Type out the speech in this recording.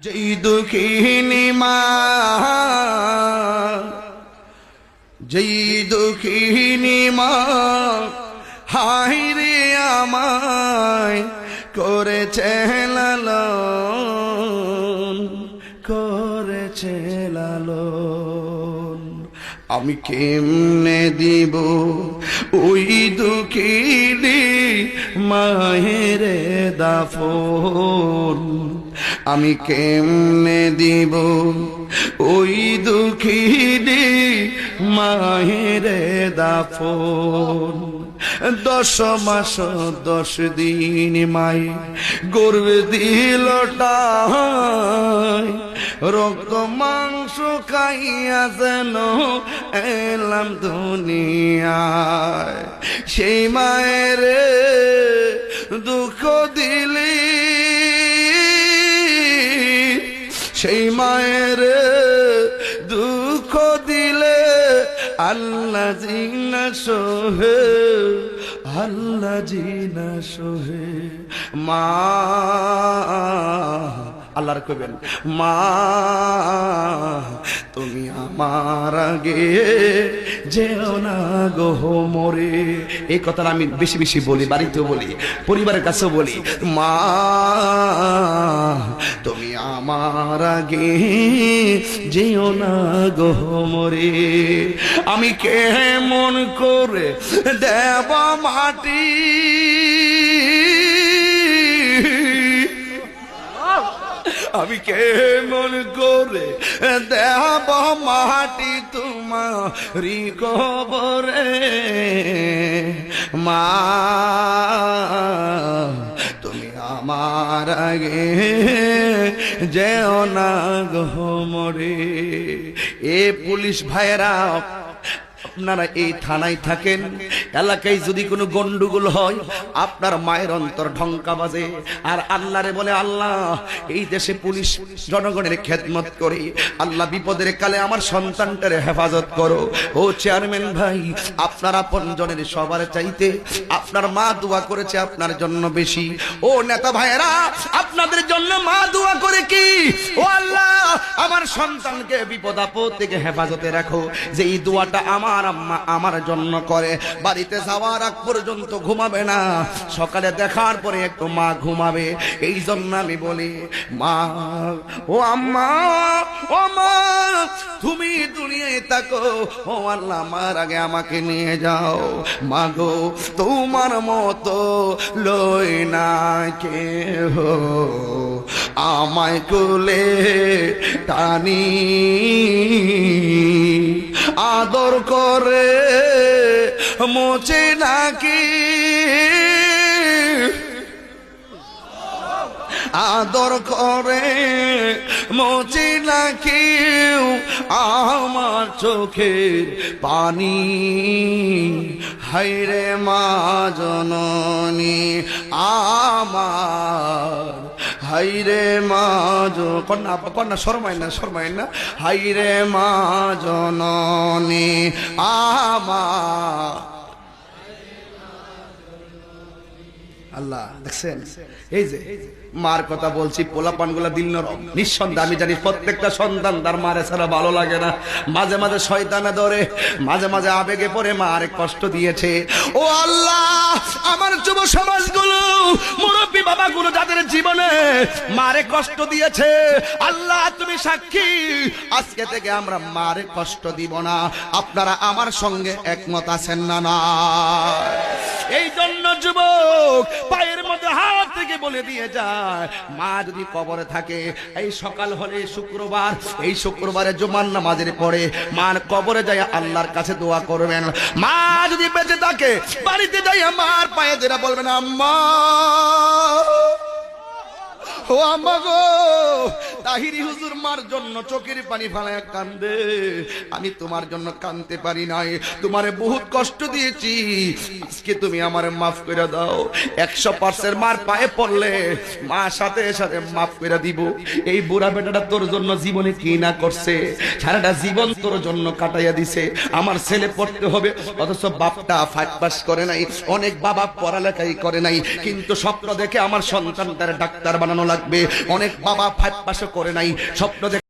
যেই দুঃখিনী মা, যেই দুঃখিনী মা, হায় রে আমায় করেছে লালন, করেছে লালন। আমি কেমনে দিব ওই দুঃখিনী মায়ের দাফন, আমি কেমনে দিব ওই দুঃখিনী মায়ের দাফন। 10 মাস 10 দিন মাই গর্ভে দিল টাই, রক্ত মাংস খাইয়া যেন এলাম দুনিয়ায়। সেই মায়ের দুঃখ দিলি, সেই মায়ের দুঃখ দিলে আল্লাহ জিনা সোহে, আল্লাহ জিনা সোহে। মা আল্লাহর কইবেন, মা তুমি আমার আগে যেও না গো মরে। এই কথাটা আমি বেশি বেশি বলি, বাড়িতেও বলি, পরিবারের কাছেও বলি। মা তুমি আমার আগে যেও না গো মরে। আমি কেমন করে দেব মাটি, আমি কেমন করে দেব মাটি তোমারি কবরে। মা তুমি আমার আগে যেও না গো মরে। এ পুলিশ ভাইয়েরা, আপনারা এই থানায় থাকেন, এলাকায় যদি কোনো গন্ডগোল হয় আপনার মায়ের অন্তর ঢঙ্কা বাজে, আর আল্লাহরে বলে, আল্লাহ এই দেশে পুলিশ জনগণের খেদমত করে, আল্লাহ বিপদের কালে আমার সন্তানটারে হেফাজত করো। ও চেয়ারম্যান ভাই, আপনার আপনজনের সবার চাইতে আপনার মা দোয়া করেছে আপনার জন্য বেশি। ও নেতা ভাইয়েরা, আপনাদের জন্য মা দোয়া করে কি, ও আল্লাহ আমার সন্তানকে বিপদ আপদ থেকে হেফাজতে রাখো। যে এই দোয়াটা আমার আম্মা আমার জন্য করে, বাড়িতে যাওয়ার আগ পর্যন্ত ঘুমাবে না, সকালে দেখার পরে একটু মা ঘুমাবে। এই জন্য আমি বলি, মা ও আম্মা, ও মা তুমি দুনিয়ায় থাকো, ও আল্লাহ আমার আগে আমাকে নিয়ে যাও। মা গো তোমার মতো লই না কেহ, আমায় কোলে টানি আদর করে মোচে নাকি, আদর করে মোচে নাকি আমার চোখের পানি। হায়রে মা জননী আমার, হায়রে মা কন্যা কন্যা শর্মায় না, শর্মায় না। হায়রে মা জননী আমার। আল্লাহ দেখছেন, এই যে মার কথা বলছি, পোলাপান গুলা দিল নরম। নিঃসন্দেহে আমি জানি প্রত্যেকটা সন্তান তার মারে ছাড়া ভালো লাগে না। মাঝে মাঝে শয়তানে ধরে, মাঝে মাঝে আবেগে পড়ে মারে কষ্ট দিয়েছে। ও আল্লাহ আমার যুব সমাজগুলো, মুরব্বী বাবাগুলো যাদের জীবনে মারে কষ্ট দিয়েছে, আল্লাহ তুমি সাক্ষী, আজকে থেকে আমরা মারে কষ্ট দিব না। আপনারা আমার সঙ্গে একমত আছেন না? না, এই জন্য যুবক পায়ের মধ্যে হাত থেকে বলে দিয়ে যায়, মা যদি কবরে থাকে, এই সকাল হলে শুক্রবার, এই শুক্রবারে জুমার নামাজের পরে মার কবরে যায় আল্লাহর কাছে দোয়া করবেন। মা যদি বেঁচে থাকে, বাড়িতে যাই মার পায়ে ধরে বলবেন, আম্মা ও আম্মা গো। তাহিরি হুজুর মার জন্য চোখের পানি ফেলায় কান্দে, আমি তোমার জন্য কাঁদতে পারি নাই, তোমারে বহুত কষ্ট দিয়েছি, আজকে তুমি আমারে মাফ করে দাও। 100% মার পায়ে পড়লে মা সাথে সাথে মাফ করে দিব। এই বুড়া বেটাটা তোর জন্য জীবনে কি না করছে, সারাটা জীবন তোর জন্য কাটাইয়া দিছে। আমার ছেলে পড়তে হবে, অথচ বাপটা 5 পাস করে নাই, অনেক বাবা পড়ালেখাই করে নাই, কিন্তু স্বপ্ন দেখে আমার সন্তানটারে ডাক্তার বানানো লাগবে। অনেক বাবা 5 পাসও করে নাই, স্বপ্ন